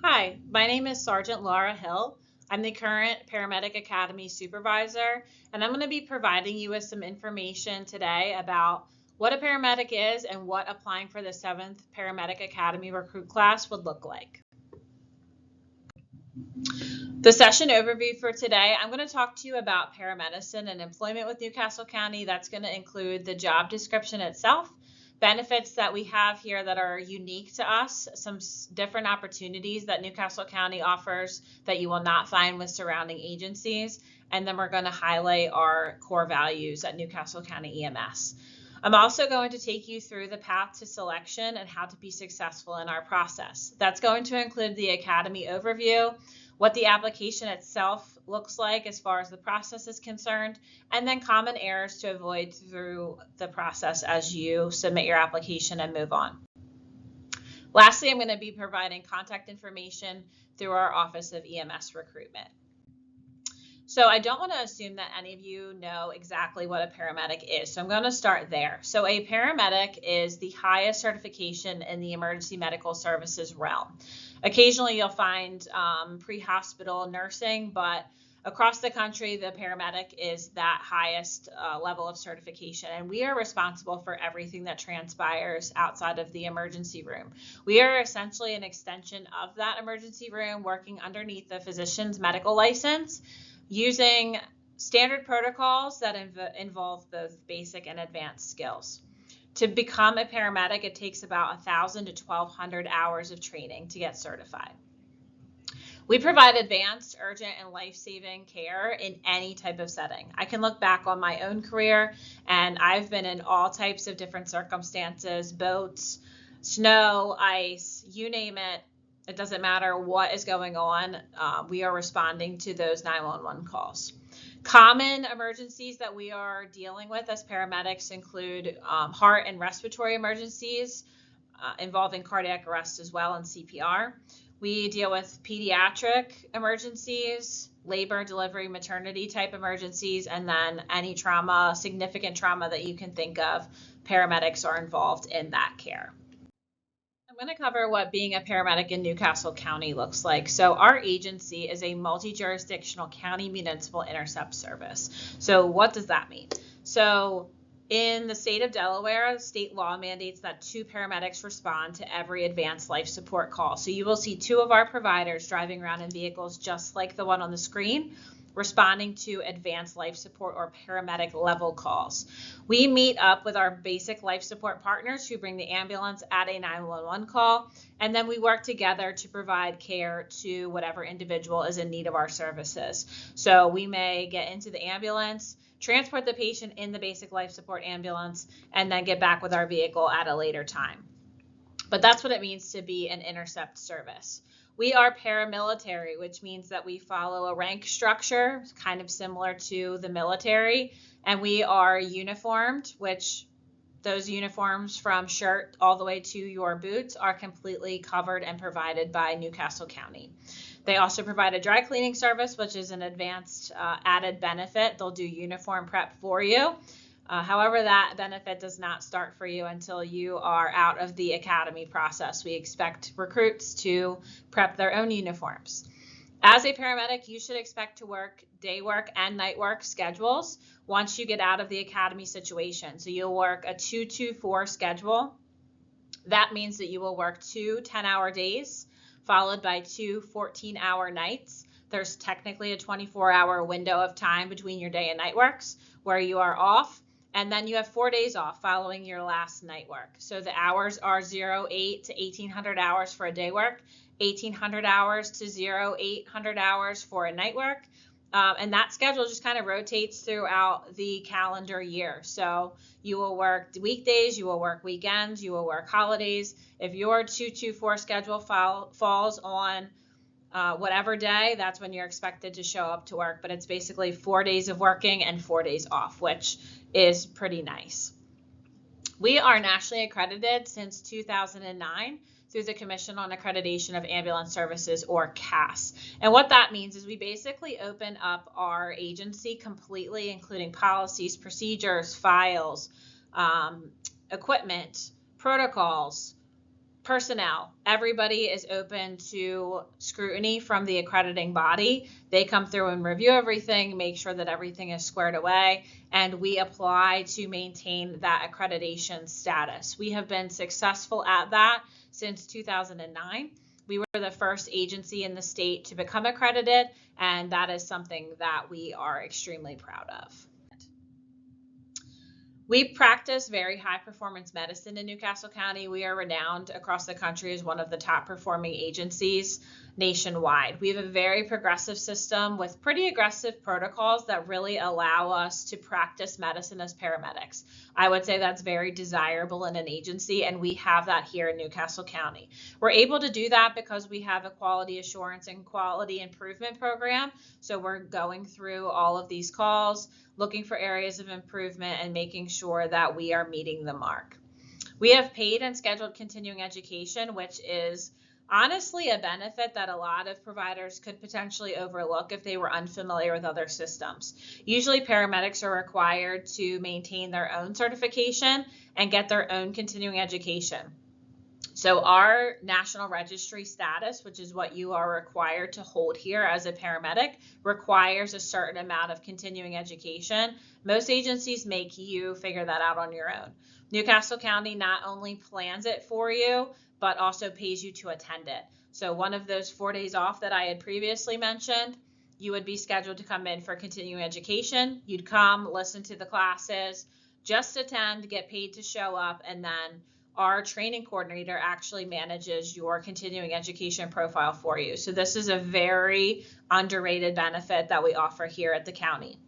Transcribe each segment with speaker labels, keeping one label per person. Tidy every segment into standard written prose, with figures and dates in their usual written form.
Speaker 1: Hi, my name is Sergeant Laura Hill. I'm the current Paramedic Academy Supervisor, and I'm going to be providing you with some information today about what a paramedic is and what applying for the 7th Paramedic Academy recruit class would look like. The session overview for today, I'm going to talk to you about paramedicine and employment with Newcastle County. That's going to include the job description itself, benefits that we have here that are unique to us, some different opportunities that Newcastle County offers that you will not find with surrounding agencies, and then we're going to highlight our core values at Newcastle County EMS. I'm also going to take you through the path to selection and how to be successful in our process. That's going to include the academy overview, what the application itself looks like as far as the process is concerned, and then common errors to avoid through the process as you submit your application and move on. Lastly, I'm going to be providing contact information through our Office of EMS Recruitment. So I don't want to assume that any of you know exactly what a paramedic is. So I'm going to start there. So a paramedic is the highest certification in the emergency medical services realm. Occasionally you'll find pre-hospital nursing, but across the country, the paramedic is that highest level of certification, and we are responsible for everything that transpires outside of the emergency room. We are essentially an extension of that emergency room, working underneath the physician's medical license, using standard protocols that involve both basic and advanced skills. To become a paramedic, it takes about 1,000 to 1,200 hours of training to get certified. We provide advanced, urgent, and life-saving care in any type of setting. I can look back on my own career, and I've been in all types of different circumstances, boats, snow, ice, you name it. It doesn't matter what is going on. We are responding to those 911 calls. Common emergencies that we are dealing with as paramedics include heart and respiratory emergencies involving cardiac arrest as well and CPR. We deal with pediatric emergencies, labor, delivery, maternity type emergencies, and then any trauma, significant trauma that you can think of, paramedics are involved in that care. I'm going to cover what being a paramedic in Newcastle County looks like. So our agency is a multi-jurisdictional county municipal intercept service. So what does that mean? So in the state of Delaware, state law mandates that 2 paramedics respond to every advanced life support call. So you will see 2 of our providers driving around in vehicles just like the one on the screen, responding to advanced life support or paramedic level calls. We meet up with our basic life support partners who bring the ambulance at a 911 call, and then we work together to provide care to whatever individual is in need of our services. So we may get into the ambulance, transport the patient in the basic life support ambulance, and then get back with our vehicle at a later time. But that's what it means to be an intercept service. We are paramilitary, which means that we follow a rank structure, kind of similar to the military, and we are uniformed, which those uniforms from shirt all the way to your boots are completely covered and provided by Newcastle County. They also provide a dry cleaning service, which is an advanced added benefit. They'll do uniform prep for you. However, that benefit does not start for you until you are out of the academy process. We expect recruits to prep their own uniforms. As a paramedic, you should expect to work day work and night work schedules once you get out of the academy situation. So you'll work a 2-2-4 schedule. That means that you will work 2 10-hour days followed by 2 14-hour nights. There's technically a 24-hour window of time between your day and night works where you are off. And then you have 4 days off following your last night work. So the hours are 08 to 1800 hours for a day work, 1800 hours to 0800 hours for a night work. And that schedule just kind of rotates throughout the calendar year. So you will work weekdays, you will work weekends, you will work holidays. If your 2-2-4 schedule falls on whatever day, that's when you're expected to show up to work. But it's basically 4 days of working and 4 days off, which is pretty nice. We are nationally accredited since 2009 through the Commission on Accreditation of Ambulance Services, or CAS. And what that means is we basically open up our agency completely, including policies, procedures, files, equipment, protocols, Personnel. Everybody is open to scrutiny from the accrediting body. They come through and review everything, make sure that everything is squared away, and we apply to maintain that accreditation status. We have been successful at that since 2009. We were the first agency in the state to become accredited, and that is something that we are extremely proud of. We practice very high performance medicine in Newcastle County. We are renowned across the country as one of the top performing agencies nationwide. We have a very progressive system with pretty aggressive protocols that really allow us to practice medicine as paramedics. I would say that's very desirable in an agency, and we have that here in Newcastle County. We're able to do that because we have a quality assurance and quality improvement program. So we're going through all of these calls, looking for areas of improvement and making sure that we are meeting the mark. We have paid and scheduled continuing education, which is honestly a benefit that a lot of providers could potentially overlook if they were unfamiliar with other systems. Usually paramedics are required to maintain their own certification and get their own continuing education. So our national registry status, which is what you are required to hold here as a paramedic, requires a certain amount of continuing education. Most agencies make you figure that out on your own. Newcastle County not only plans it for you, but also pays you to attend it. So one of those 4 days off that I had previously mentioned, you would be scheduled to come in for continuing education. You'd come, listen to the classes, just attend, get paid to show up, and then our training coordinator actually manages your continuing education profile for you. So this is a very underrated benefit that we offer here at the county.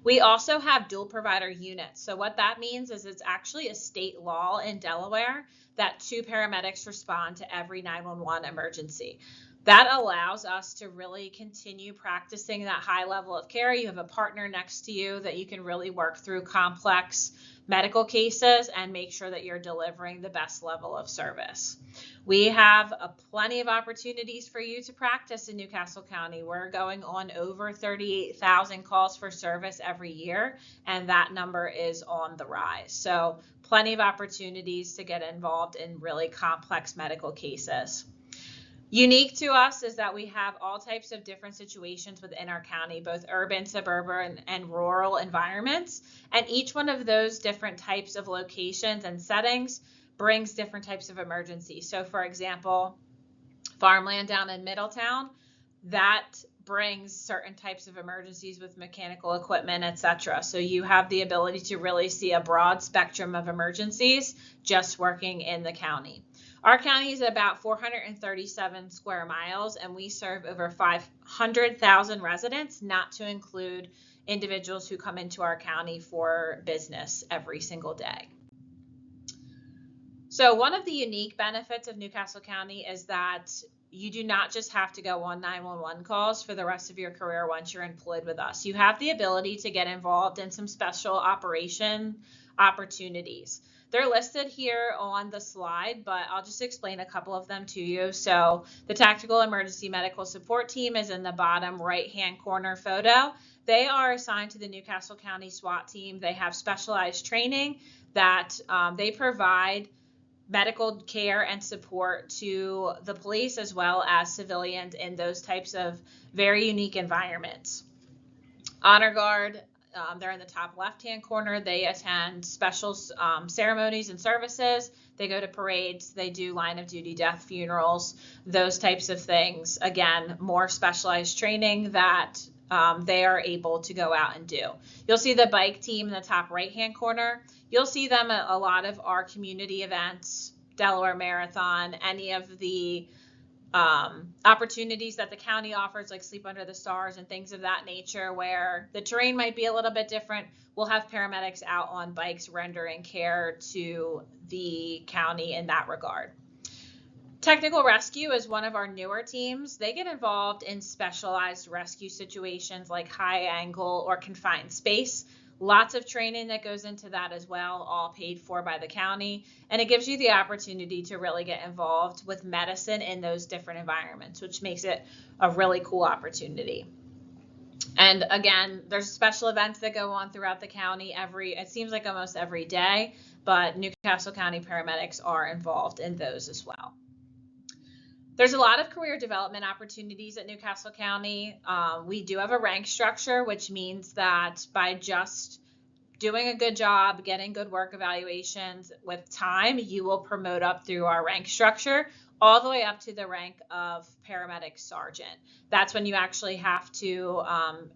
Speaker 1: We also have dual provider units. So what that means is it's actually a state law in Delaware that 2 paramedics respond to every 911 emergency. That allows us to really continue practicing that high level of care. You have a partner next to you that you can really work through complex medical cases and make sure that you're delivering the best level of service. We have plenty of opportunities for you to practice in Newcastle County. We're going on over 38,000 calls for service every year, and that number is on the rise. So plenty of opportunities to get involved in really complex medical cases. Unique to us is that we have all types of different situations within our county, both urban, suburban, and rural environments. And each one of those different types of locations and settings brings different types of emergencies. So for example, farmland down in Middletown, that brings certain types of emergencies with mechanical equipment, etc. So you have the ability to really see a broad spectrum of emergencies just working in the county. Our county is about 437 square miles, and we serve over 500,000 residents, not to include individuals who come into our county for business every single day. So one of the unique benefits of Newcastle County is that you do not just have to go on 911 calls for the rest of your career once you're employed with us. You have the ability to get involved in some special operation opportunities. They're listed here on the slide, but I'll just explain a couple of them to you. So the Tactical Emergency Medical Support Team is in the bottom right-hand corner photo. They are assigned to the Newcastle County SWAT team. They have specialized training that they provide medical care and support to the police as well as civilians in those types of very unique environments. Honor Guard, they're in the top left-hand corner. They attend special ceremonies and services. They go to parades. They do line of duty death funerals, those types of things. Again, more specialized training that they are able to go out and do. You'll see the bike team in the top right-hand corner. You'll see them at a lot of our community events, Delaware Marathon, any of the opportunities that the county offers, like Sleep Under the Stars and things of that nature, where the terrain might be a little bit different. We'll have paramedics out on bikes rendering care to the county in that regard. Technical Rescue is one of our newer teams. They get involved in specialized rescue situations like high angle or confined space. Lots of training that goes into that as well, all paid for by the county. And it gives you the opportunity to really get involved with medicine in those different environments, which makes it a really cool opportunity. And again, there's special events that go on throughout the county it seems like almost every day, but Newcastle County paramedics are involved in those as well. There's a lot of career development opportunities at Newcastle County. We do have a rank structure, which means that by just doing a good job, getting good work evaluations with time, you will promote up through our rank structure all the way up to the rank of paramedic sergeant. That's when you actually have to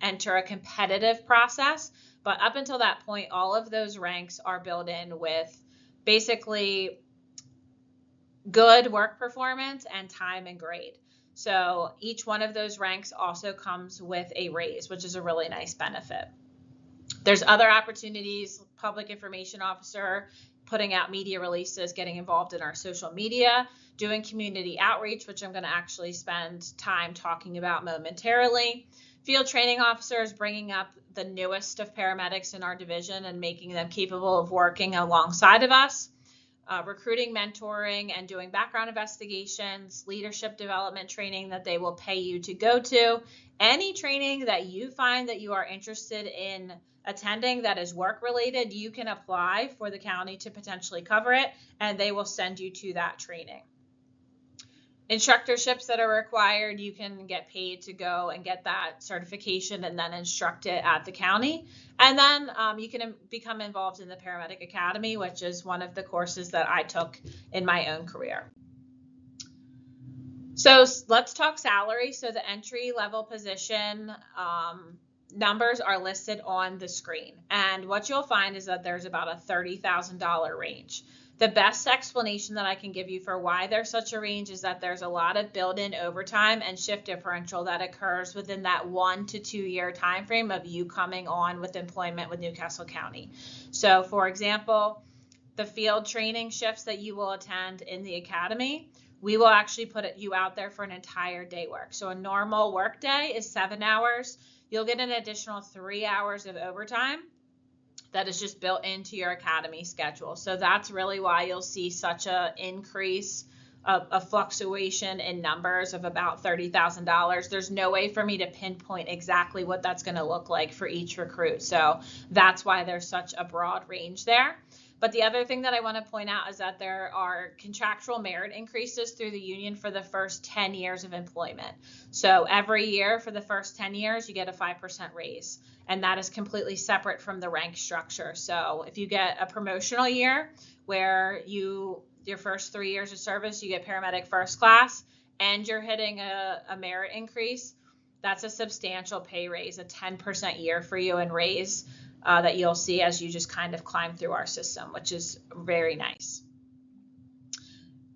Speaker 1: enter a competitive process. But up until that point, all of those ranks are built in with basically good work performance and time and grade. So each one of those ranks also comes with a raise, which is a really nice benefit. There's other opportunities, public information officer, putting out media releases, getting involved in our social media, doing community outreach, which I'm going to actually spend time talking about momentarily. Field training officers, bringing up the newest of paramedics in our division and making them capable of working alongside of us. Recruiting, mentoring, and doing background investigations, leadership development training that they will pay you to go to. Any training that you find that you are interested in attending that is work related, you can apply for the county to potentially cover it, and they will send you to that training. Instructorships that are required, you can get paid to go and get that certification and then instruct it at the county. And then you can become involved in the Paramedic Academy, which is one of the courses that I took in my own career. So let's talk salary. So the entry level position numbers are listed on the screen. And what you'll find is that there's about a $30,000 range. The best explanation that I can give you for why there's such a range is that there's a lot of built-in overtime and shift differential that occurs within that 1 to 2 year time frame of you coming on with employment with Newcastle County. So for example, the field training shifts that you will attend in the academy, we will actually put you out there for an entire day work. So a normal work day is 7 hours. You'll get an additional 3 hours of overtime that is just built into your academy schedule. So that's really why you'll see such a increase, a fluctuation in numbers of about $30,000. There's no way for me to pinpoint exactly what that's going to look like for each recruit. So that's why there's such a broad range there. But the other thing that I want to point out is that there are contractual merit increases through the union for the first 10 years of employment. So every year for the first 10 years, you get a 5% raise. And that is completely separate from the rank structure. So if you get a promotional year where your first 3 years of service, you get paramedic first class and you're hitting a merit increase, that's a substantial pay raise, a 10% year for you in raise that you'll see as you just kind of climb through our system, which is very nice.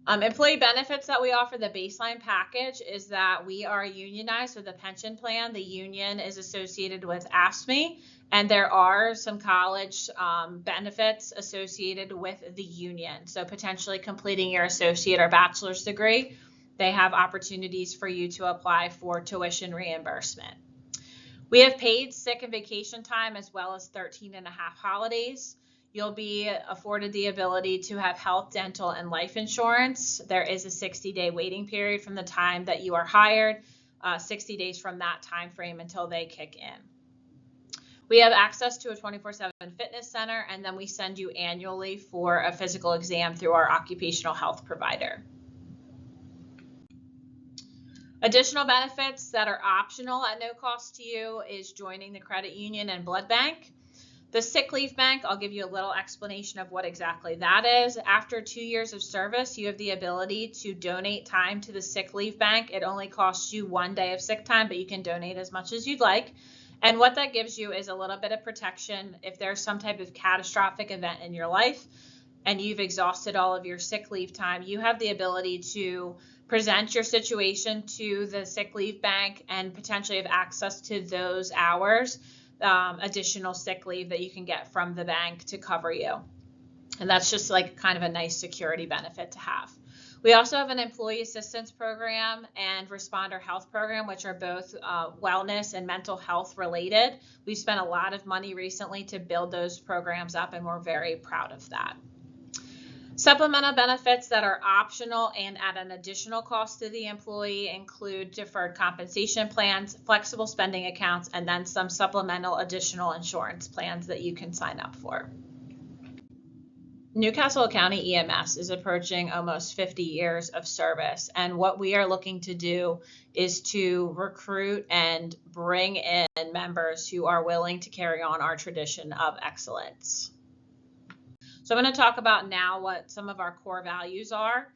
Speaker 1: Employee benefits that we offer, the baseline package is that we are unionized with a pension plan. The union is associated with AFSCME, and there are some college benefits associated with the union. So potentially completing your associate or bachelor's degree, they have opportunities for you to apply for tuition reimbursement. We have paid sick and vacation time as well as 13.5 holidays. You'll be afforded the ability to have health, dental, and life insurance. There is a 60-day waiting period from the time that you are hired, 60 days from that time frame until they kick in. We have access to a 24/7 fitness center, and then we send you annually for a physical exam through our occupational health provider. Additional benefits that are optional at no cost to you is joining the credit union and blood bank. The sick leave bank, I'll give you a little explanation of what exactly that is. After 2 years of service, you have the ability to donate time to the sick leave bank. It only costs you 1 day of sick time, but you can donate as much as you'd like. And what that gives you is a little bit of protection if there's some type of catastrophic event in your life and you've exhausted all of your sick leave time, you have the ability to present your situation to the sick leave bank and potentially have access to those hours, additional sick leave that you can get from the bank to cover you. And that's just like kind of a nice security benefit to have. We also have an employee assistance program and responder health program, which are both wellness and mental health related. We've spent a lot of money recently to build those programs up, and we're very proud of that. Supplemental benefits that are optional and at an additional cost to the employee include deferred compensation plans, flexible spending accounts, and then some supplemental additional insurance plans that you can sign up for. Newcastle County EMS is approaching almost 50 years of service. And what we are looking to do is to recruit and bring in members who are willing to carry on our tradition of excellence. So I'm going to talk about now what some of our core values are.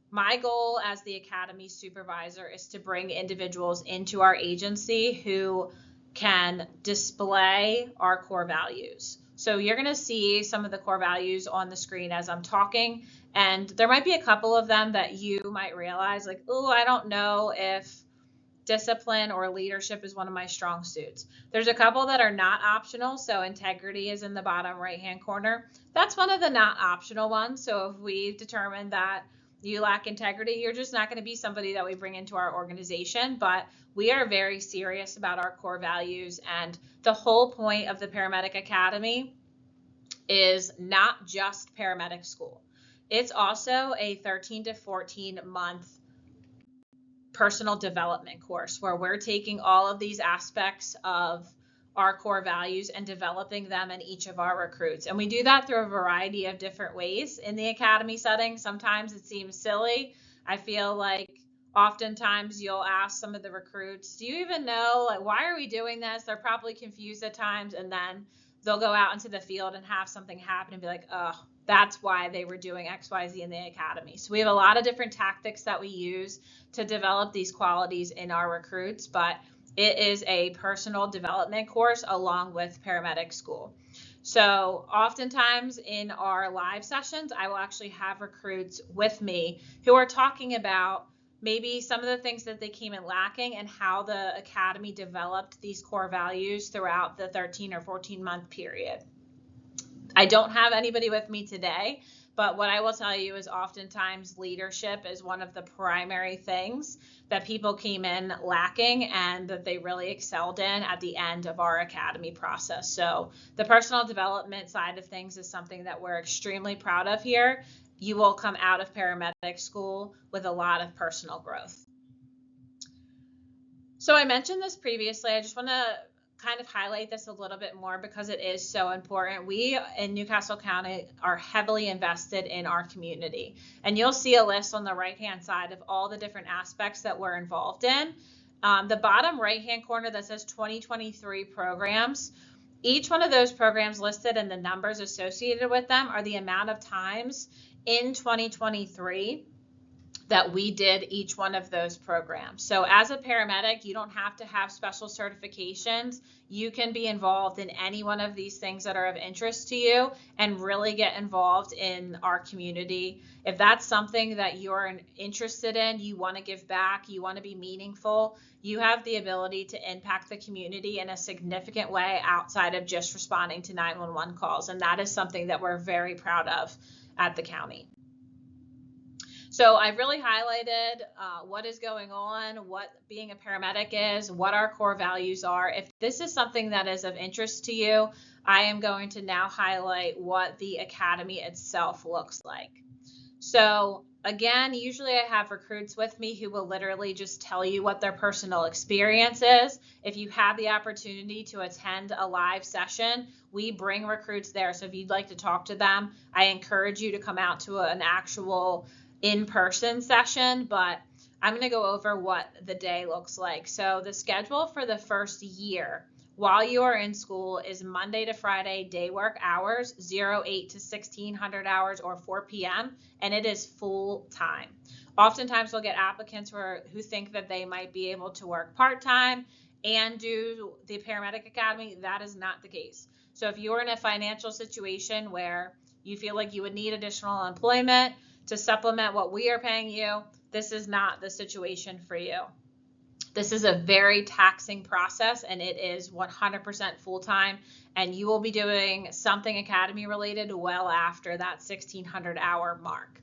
Speaker 1: My goal as the Academy supervisor is to bring individuals into our agency who can display our core values. So you're going to see some of the core values on the screen as I'm talking, and there might be a couple of them that you might realize like, oh, I don't know if discipline or leadership is one of my strong suits. There's a couple that are not optional. So integrity is in the bottom right-hand corner. That's one of the not optional ones. So if we determine that you lack integrity, you're just not going to be somebody that we bring into our organization. But we are very serious about our core values. And the whole point of the Paramedic Academy is not just paramedic school. It's also a 13 to 14 month personal development course where we're taking all of these aspects of our core values and developing them in each of our recruits. And we do that through a variety of different ways in the academy setting. Sometimes it seems silly. I feel like oftentimes you'll ask some of the recruits, do you even know, like, why are we doing this? They're probably confused at times, and then they'll go out into the field and have something happen and be like, oh, that's why they were doing XYZ in the academy. So we have a lot of different tactics that we use to develop these qualities in our recruits, but it is a personal development course along with paramedic school. So oftentimes in our live sessions, I will actually have recruits with me who are talking about maybe some of the things that they came in lacking and how the academy developed these core values throughout the 13 or 14 month period. I don't have anybody with me today, but what I will tell you is oftentimes leadership is one of the primary things that people came in lacking and that they really excelled in at the end of our academy process. So the personal development side of things is something that we're extremely proud of here. You will come out of paramedic school with a lot of personal growth. So I mentioned this previously. I just want to kind of highlight this a little bit more because it is so important. We in Newcastle County are heavily invested in our community, and you'll see a list on the right hand side of all the different aspects that we're involved in. The bottom right hand corner that says 2023 programs, each one of those programs listed and the numbers associated with them are the amount of times in 2023 that we did each one of those programs. So as a paramedic, you don't have to have special certifications. You can be involved in any one of these things that are of interest to you and really get involved in our community. If that's something that you're interested in, you want to give back, you want to be meaningful, you have the ability to impact the community in a significant way outside of just responding to 911 calls. And that is something that we're very proud of at the county. So I've really highlighted what is going on, what being a paramedic is, what our core values are. If this is something that is of interest to you, I am going to now highlight what the academy itself looks like. So again, usually I have recruits with me who will literally just tell you what their personal experience is. If you have the opportunity to attend a live session, we bring recruits there. So if you'd like to talk to them, I encourage you to come out to an actual in-person session, but I'm going to go over what the day looks like. So the schedule for the first year while you are in school is Monday to Friday day work hours, 08 to 1600 hours or 4 p.m. and it is full time. Oftentimes we'll get applicants who think that they might be able to work part-time and do the paramedic academy. That is not the case. So if you're in a financial situation where you feel like you would need additional employment to supplement what we are paying you, this is not the situation for you. This is a very taxing process and it is 100% full-time, and you will be doing something academy related well after that 1600 hour mark.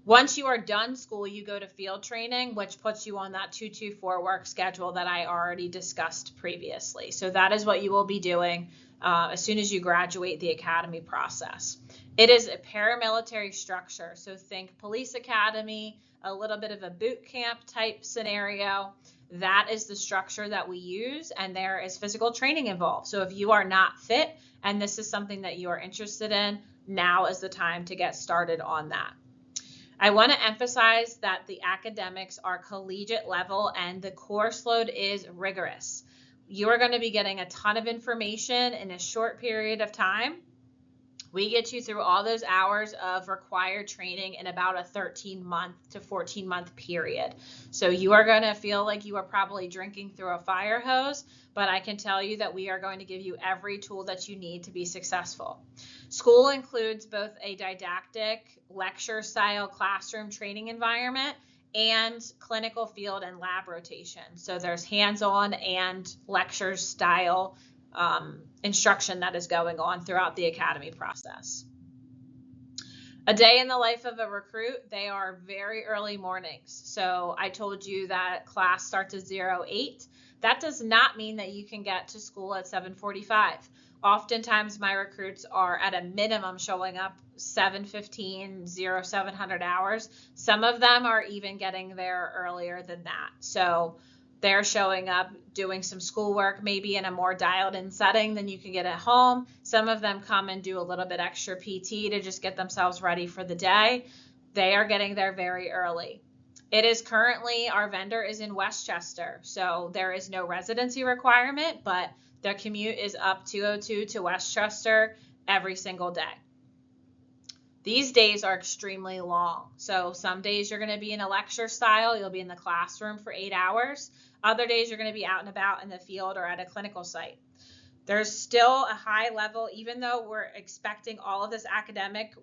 Speaker 1: Once you are done school, you go to field training, which puts you on that 224 work schedule that I already discussed previously. So that is what you will be doing as soon as you graduate the academy process. It is a paramilitary structure. So think police academy, a little bit of a boot camp type scenario. That is the structure that we use, and there is physical training involved. So if you are not fit and this is something that you are interested in, now is the time to get started on that. I want to emphasize that the academics are collegiate level and the course load is rigorous. You are going to be getting a ton of information in a short period of time. We get you through all those hours of required training in about a 13-month to 14-month period. So you are going to feel like you are probably drinking through a fire hose, but I can tell you that we are going to give you every tool that you need to be successful. School includes both a didactic lecture style classroom training environment and clinical field and lab rotation. So there's hands-on and lecture style instruction that is going on throughout the academy process. A day in the life of a recruit, they are very early mornings. So I told you that class starts at 08. That does not mean that you can get to school at 7:45. Oftentimes my recruits are at a minimum showing up 7:15, 0700 hours. Some of them are even getting there earlier than that. So they're showing up doing some schoolwork, maybe in a more dialed in setting than you can get at home. Some of them come and do a little bit extra PT to just get themselves ready for the day. They are getting there very early. It is currently, our vendor is in Westchester, so there is no residency requirement, but their commute is up 202 to Westchester every single day. These days are extremely long. So some days you're going to be in a lecture style. You'll be in the classroom for 8 hours. Other days you're going to be out and about in the field or at a clinical site. There's still a high level, even though we're expecting all of this academic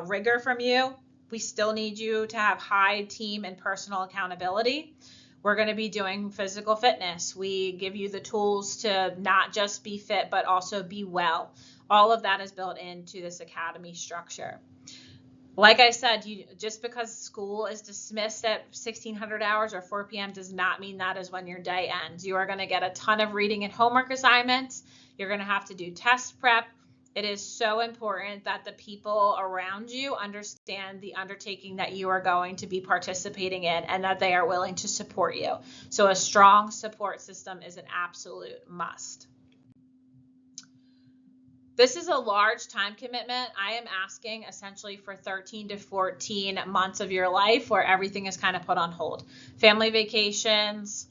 Speaker 1: rigor from you, we still need you to have high team and personal accountability. We're going to be doing physical fitness. We give you the tools to not just be fit, but also be well. All of that is built into this academy structure. Like I said, just because school is dismissed at 1600 hours or 4 p.m. does not mean that is when your day ends. You are going to get a ton of reading and homework assignments. You're going to have to do test prep. It is so important that the people around you understand the undertaking that you are going to be participating in and that they are willing to support you. So a strong support system is an absolute must. This is a large time commitment. I am asking essentially for 13 to 14 months of your life where everything is kind of put on hold. Family vacations,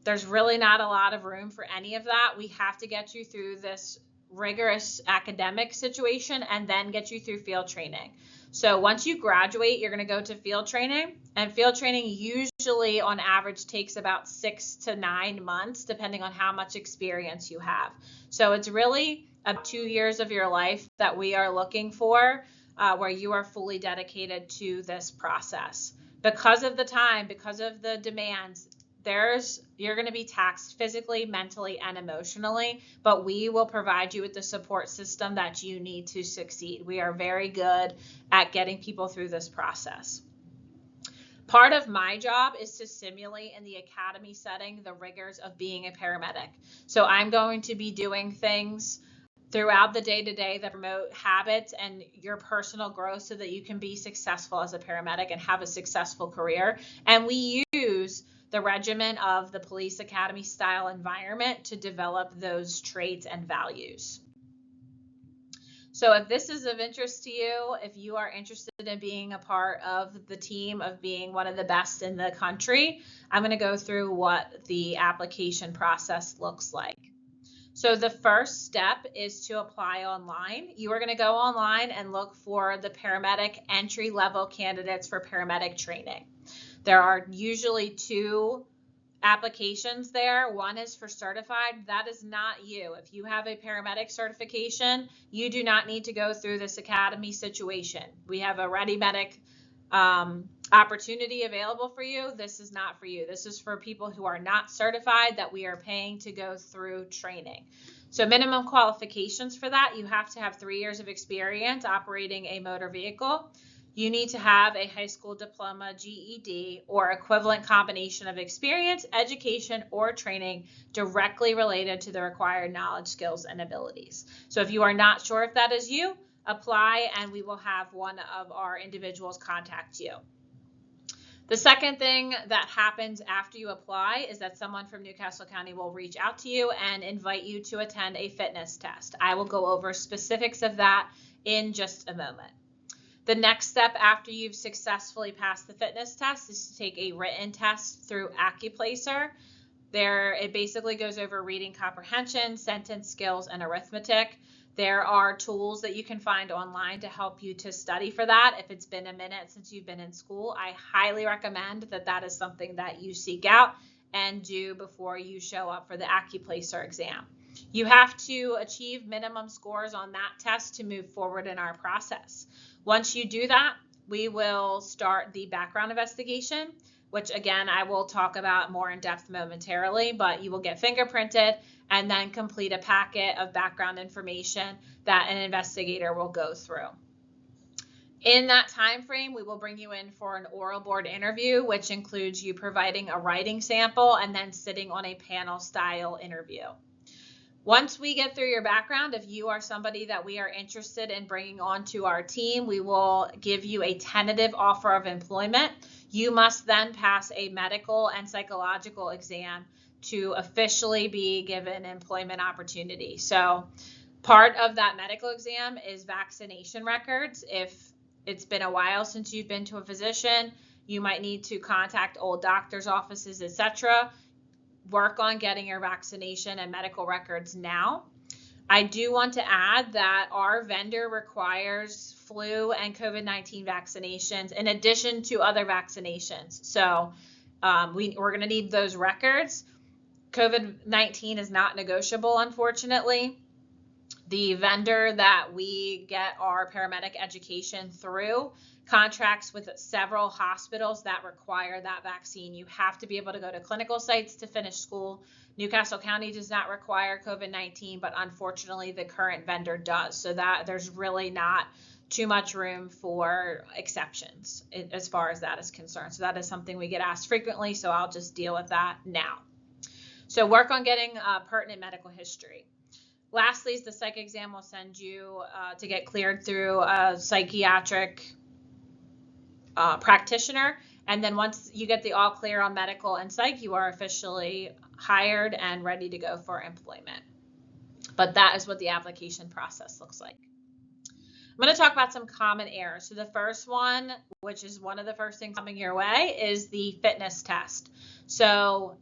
Speaker 1: there's really not a lot of room for any of that. We have to get you through this rigorous academic situation and then get you through field training. So once you graduate, you're going to go to field training, and field training usually on average takes about 6 to 9 months, depending on how much experience you have. So it's really about 2 years of your life that we are looking for, where you are fully dedicated to this process. Because of the time, because of the demands, you're going to be taxed physically, mentally, and emotionally, but we will provide you with the support system that you need to succeed. We are very good at getting people through this process. Part of my job is to simulate in the academy setting the rigors of being a paramedic. So I'm going to be doing things throughout the day-to-day that promote habits and your personal growth so that you can be successful as a paramedic and have a successful career. And we use the regimen of the police academy style environment to develop those traits and values. So if this is of interest to you, if you are interested in being a part of the team of being one of the best in the country, I'm going to go through what the application process looks like. So the first step is to apply online. You are going to go online and look for the paramedic entry-level candidates for paramedic training. There are usually 2 applications there. One is for certified. That is not you. If you have a paramedic certification, you do not need to go through this academy situation. We have a Ready Medic opportunity available for you. This is not for you. This is for people who are not certified that we are paying to go through training. So minimum qualifications for that, you have to have 3 years of experience operating a motor vehicle. You need to have a high school diploma, GED, or equivalent combination of experience, education, or training directly related to the required knowledge, skills, and abilities. So if you are not sure if that is you, apply and we will have one of our individuals contact you. The second thing that happens after you apply is that someone from Newcastle County will reach out to you and invite you to attend a fitness test. I will go over specifics of that in just a moment. The next step after you've successfully passed the fitness test is to take a written test through Accuplacer. It basically goes over reading comprehension, sentence skills, and arithmetic. There are tools that you can find online to help you to study for that. If it's been a minute since you've been in school, I highly recommend that is something that you seek out and do before you show up for the Accuplacer exam. You have to achieve minimum scores on that test to move forward in our process. Once you do that, we will start the background investigation, which again, I will talk about more in depth momentarily, but you will get fingerprinted and then complete a packet of background information that an investigator will go through. In that time frame, we will bring you in for an oral board interview, which includes you providing a writing sample and then sitting on a panel style interview. Once we get through your background, if you are somebody that we are interested in bringing onto our team, we will give you a tentative offer of employment. You must then pass a medical and psychological exam to officially be given employment opportunity. So part of that medical exam is vaccination records. If it's been a while since you've been to a physician, you might need to contact old doctors' offices, etc. Work on getting your vaccination and medical records now. I do want to add that our vendor requires flu and COVID-19 vaccinations in addition to other vaccinations. So we're going to need those records. COVID-19 is not negotiable, unfortunately. The vendor that we get our paramedic education through contracts with several hospitals that require that vaccine. You have to be able to go to clinical sites to finish school. Newcastle County does not require COVID-19, but unfortunately the current vendor does. So that there's really not too much room for exceptions as far as that is concerned. So that is something we get asked frequently, so I'll just deal with that now. So work on getting pertinent medical history. Lastly, is the psych exam will send you to get cleared through a psychiatric practitioner. And then once you get the all clear on medical and psych, you are officially hired and ready to go for employment. But that is what the application process looks like. I'm going to talk about some common errors. So the first one, which is one of the first things coming your way, is the fitness test. So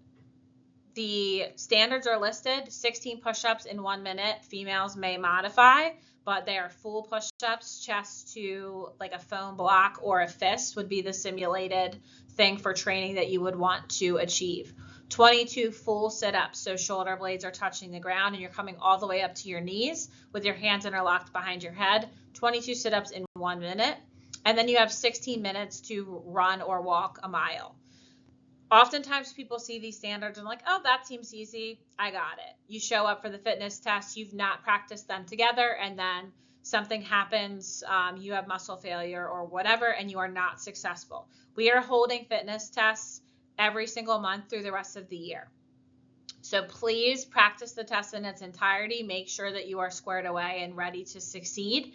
Speaker 1: the standards are listed: 16 push-ups in 1 minute. Females may modify, but they are full push-ups. Chest to like a foam block or a fist would be the simulated thing for training that you would want to achieve. 22 full sit-ups, so shoulder blades are touching the ground and you're coming all the way up to your knees with your hands interlocked behind your head. 22 sit-ups in 1 minute. And then you have 16 minutes to run or walk a mile. Oftentimes people see these standards and like, oh, that seems easy. I got it. You show up for the fitness test, you've not practiced them together, and then something happens, you have muscle failure or whatever, and you are not successful. We are holding fitness tests every single month through the rest of the year. So please practice the test in its entirety. Make sure that you are squared away and ready to succeed.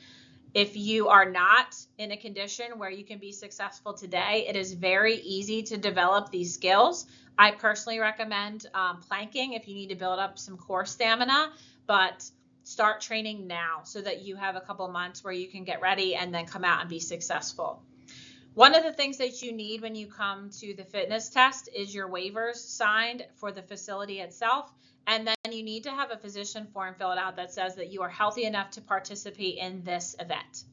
Speaker 1: If you are not in a condition where you can be successful today, it is very easy to develop these skills. I personally recommend planking if you need to build up some core stamina, but start training now so that you have a couple months where you can get ready and then come out and be successful. One of the things that you need when you come to the fitness test is your waivers signed for the facility itself. And then you need to have a physician form filled out that says that you are healthy enough to participate in this event.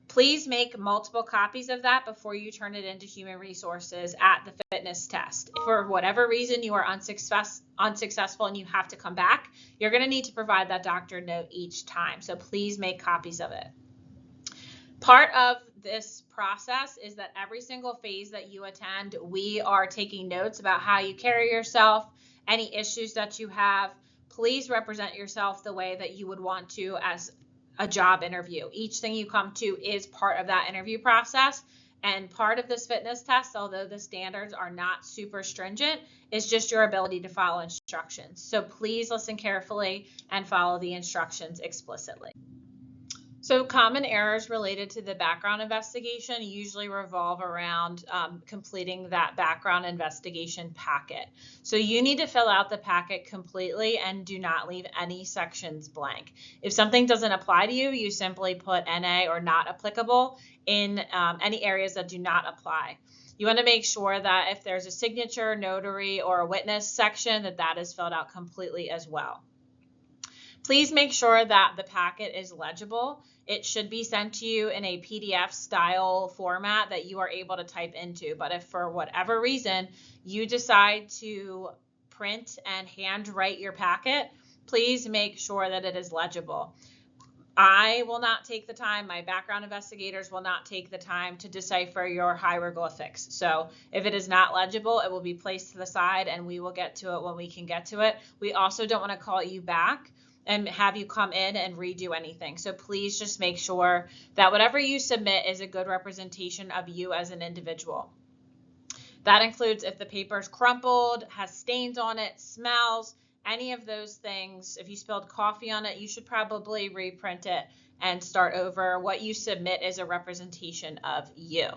Speaker 1: Please make multiple copies of that before you turn it into human resources at the fitness test. If for whatever reason you are unsuccessful and you have to come back, you're going to need to provide that doctor note each time. So please make copies of it. Part of this process is that every single phase that you attend, we are taking notes about how you carry yourself, any issues that you have. Please represent yourself the way that you would want to as a job interview. Each thing you come to is part of that interview process. And part of this fitness test, although the standards are not super stringent, is just your ability to follow instructions. So please listen carefully and follow the instructions explicitly. So common errors related to the background investigation usually revolve around completing that background investigation packet. So you need to fill out the packet completely and do not leave any sections blank. If something doesn't apply to you, you simply put NA or not applicable in any areas that do not apply. You want to make sure that if there's a signature, notary, or a witness section, that is filled out completely as well. Please make sure that the packet is legible. It should be sent to you in a PDF style format that you are able to type into. But if for whatever reason you decide to print and handwrite your packet, please make sure that it is legible. I will not take the time, my background investigators will not take the time to decipher your hieroglyphics. So if it is not legible, it will be placed to the side and we will get to it when we can get to it. We also don't want to call you back and have you come in and redo anything. So please just make sure that whatever you submit is a good representation of you as an individual. That includes if the paper's crumpled, has stains on it, smells, any of those things. If you spilled coffee on it, you should probably reprint it and start over. What you submit is a representation of you.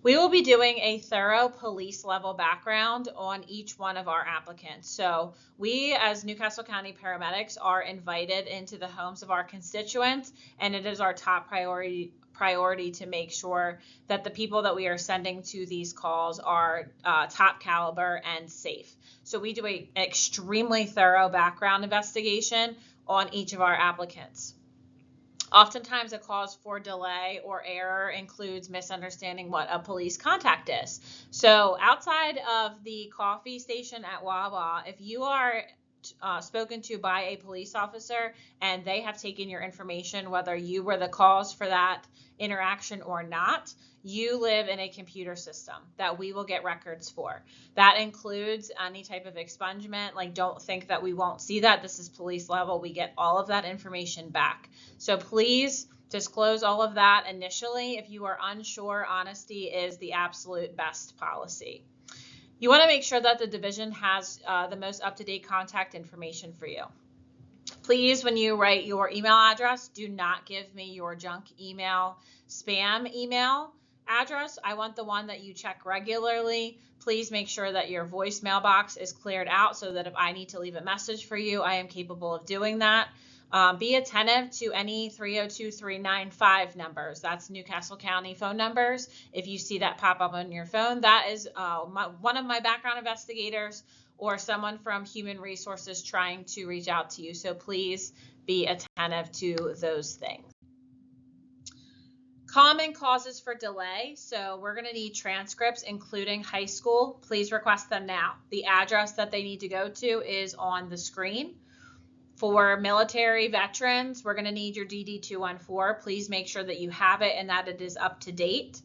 Speaker 1: We will be doing a thorough police level background on each one of our applicants. So we as Newcastle County paramedics are invited into the homes of our constituents, and it is our top priority to make sure that the people that we are sending to these calls are top caliber and safe. So we do an extremely thorough background investigation on each of our applicants. Oftentimes a cause for delay or error includes misunderstanding what a police contact is. So outside of the coffee station at Wawa, if you are spoken to by a police officer and they have taken your information, whether you were the cause for that interaction or not, you live in a computer system that we will get records for. That includes any type of expungement. Like, don't think that we won't see that. This is police level. We get all of that information back. So please disclose all of that initially. If you are unsure, honesty is the absolute best policy. You want to make sure that the division has the most up-to-date contact information for you. Please, when you write your email address, do not give me your junk email, spam email address. I want the one that you check regularly. Please make sure that your voicemail box is cleared out so that if I need to leave a message for you, I am capable of doing that. Be attentive to any 302-395 numbers. That's Newcastle County phone numbers. If you see that pop up on your phone, that is one of my background investigators or someone from Human Resources trying to reach out to you. So please be attentive to those things. Common causes for delay. So we're going to need transcripts, including high school. Please request them now. The address that they need to go to is on the screen. For military veterans, we're going to need your DD-214. Please make sure that you have it and that it is up to date.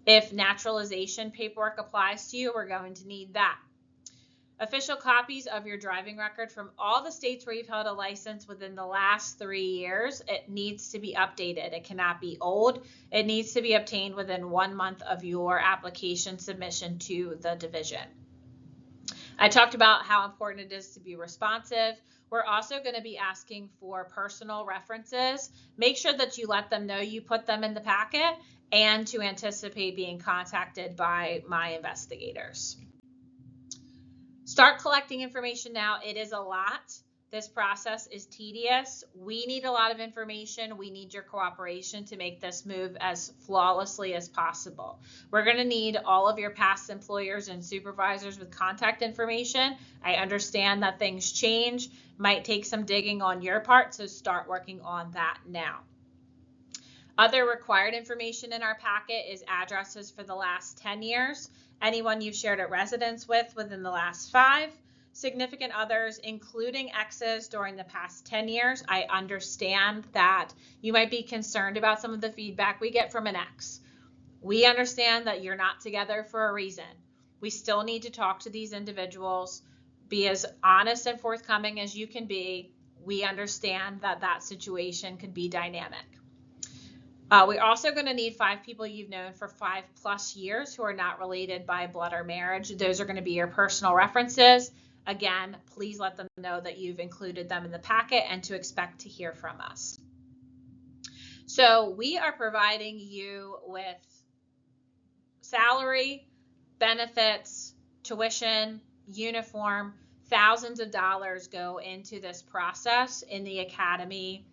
Speaker 1: If naturalization paperwork applies to you, we're going to need that. Official copies of your driving record from all the states where you've held a license within the last 3 years. It needs to be updated. It cannot be old. It needs to be obtained within 1 month of your application submission to the division. I talked about how important it is to be responsive. We're also going to be asking for personal references. Make sure that you let them know you put them in the packet and to anticipate being contacted by my investigators. Start collecting information now. It is a lot. This process is tedious. We need a lot of information. We need your cooperation to make this move as flawlessly as possible. We're going to need all of your past employers and supervisors with contact information. I understand that things change, might take some digging on your part, so start working on that now. Other required information in our packet is addresses for the last 10 years, anyone you've shared a residence with within the last 5, significant others, including exes during the past 10 years. I understand that you might be concerned about some of the feedback we get from an ex. We understand that you're not together for a reason. We still need to talk to these individuals, be as honest and forthcoming as you can be. We understand that that situation could be dynamic. We're also going to need 5 people you've known for 5+ years who are not related by blood or marriage. Those are going to be your personal references. Again, please let them know that you've included them in the packet and to expect to hear from us. So we are providing you with salary, benefits, tuition, uniform. Thousands of dollars go into this process in the academy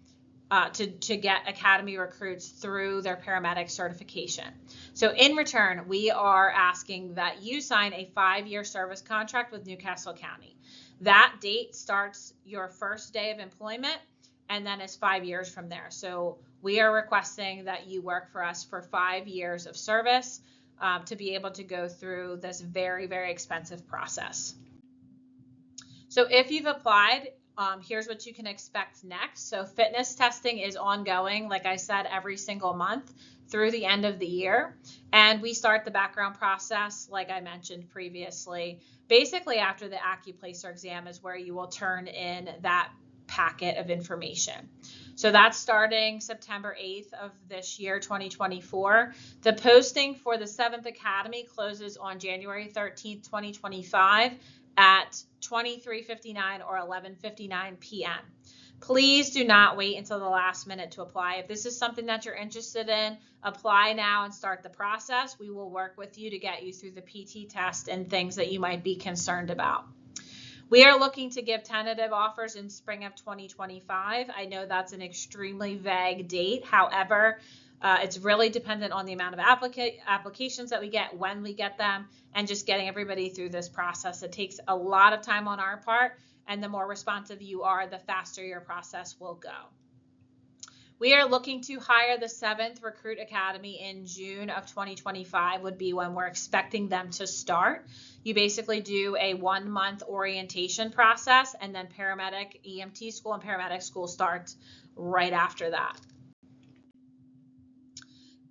Speaker 1: to get academy recruits through their paramedic certification. So in return, we are asking that you sign a 5-year service contract with Newcastle County. That date starts your first day of employment and then is 5 years from there. So we are requesting that you work for us for 5 years of service to be able to go through this very, very expensive process. So if you've applied, here's what you can expect next. So fitness testing is ongoing, like I said, every single month through the end of the year. And we start the background process, like I mentioned previously. Basically, after the AccuPlacer exam is where you will turn in that packet of information. So that's starting September 8th of this year, 2024. The posting for the 7th Academy closes on January 13th, 2025 at 23:59 or 11:59 p.m. Please do not wait until the last minute to apply. If this is something that you're interested in, apply now and start the process. We will work with you to get you through the PT test and things that you might be concerned about. We are looking to give tentative offers in spring of 2025. I know that's an extremely vague date. However, it's really dependent on the amount of applications that we get, when we get them, and just getting everybody through this process. It takes a lot of time on our part, and the more responsive you are, the faster your process will go. We are looking to hire the 7th Recruit Academy in June of 2025 would be when we're expecting them to start. You basically do a 1-month orientation process, and then paramedic, EMT school, and paramedic school starts right after that.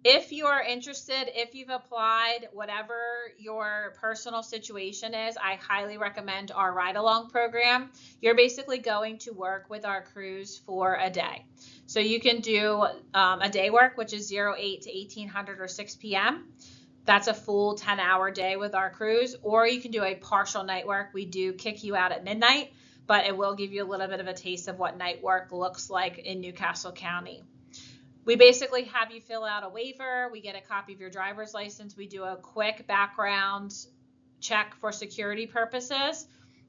Speaker 1: If you are interested, if you've applied, whatever your personal situation is, I highly recommend our ride-along program. You're basically going to work with our crews for a day. So you can do a day work, which is 08 to 1800 or 6 p.m. That's a full 10-hour day with our crews, or you can do a partial night work. We do kick you out at midnight, but it will give you a little bit of a taste of what night work looks like in Newcastle County. We basically have you fill out a waiver. We get a copy of your driver's license. We do a quick background check for security purposes.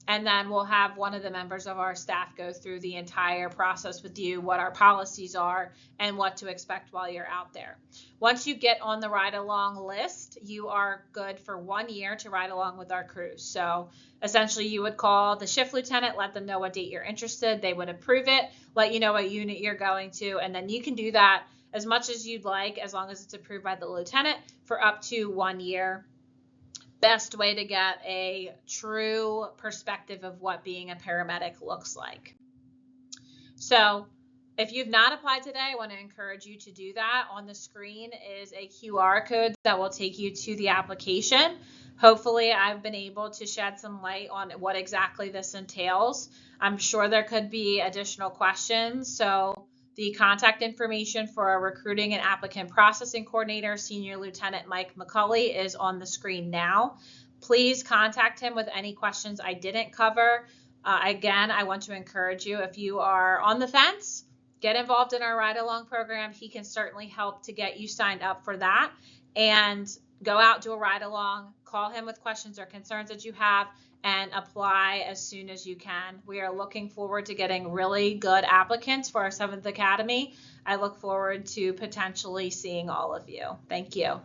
Speaker 1: And then we'll have one of the members of our staff go through the entire process with you, what our policies are, and what to expect while you're out there. Once you get on the ride-along list, you are good for 1 year to ride along with our crews. So essentially, you would call the shift lieutenant, let them know what date you're interested. They would approve it, let you know what unit you're going to, and then you can do that as much as you'd like, as long as it's approved by the lieutenant, for up to 1 year. Best way to get a true perspective of what being a paramedic looks like. So if you've not applied today, I want to encourage you to do that. On the screen is a QR code that will take you to the application. Hopefully, I've been able to shed some light on what exactly this entails. I'm sure there could be additional questions. So the contact information for our recruiting and applicant processing coordinator, Senior Lieutenant Mike McCulley, is on the screen now. Please contact him with any questions I didn't cover. Again, I want to encourage you, if you are on the fence, get involved in our ride-along program. He can certainly help to get you signed up for that. And go out, do a ride-along, call him with questions or concerns that you have, and apply as soon as you can. We are looking forward to getting really good applicants for our 7th Academy. I look forward to potentially seeing all of you. Thank you.